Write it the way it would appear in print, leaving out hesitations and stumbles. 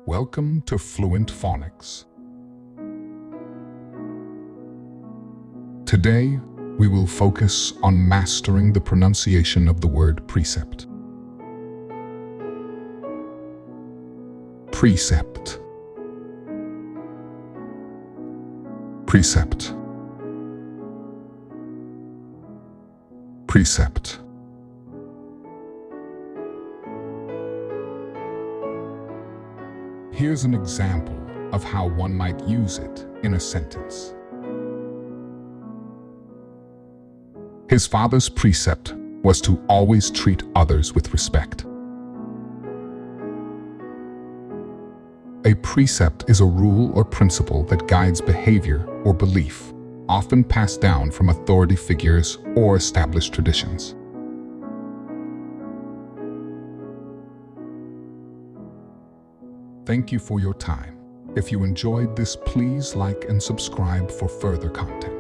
Welcome to Fluent Phonics. Today, we will focus on mastering the pronunciation of the word precept. Precept. Precept. Precept. Here's an example of how one might use it in a sentence. His father's precept was to always treat others with respect. A precept is a rule or principle that guides behavior or belief, often passed down from authority figures or established traditions. Thank you for your time. If you enjoyed this, please like and subscribe for further content.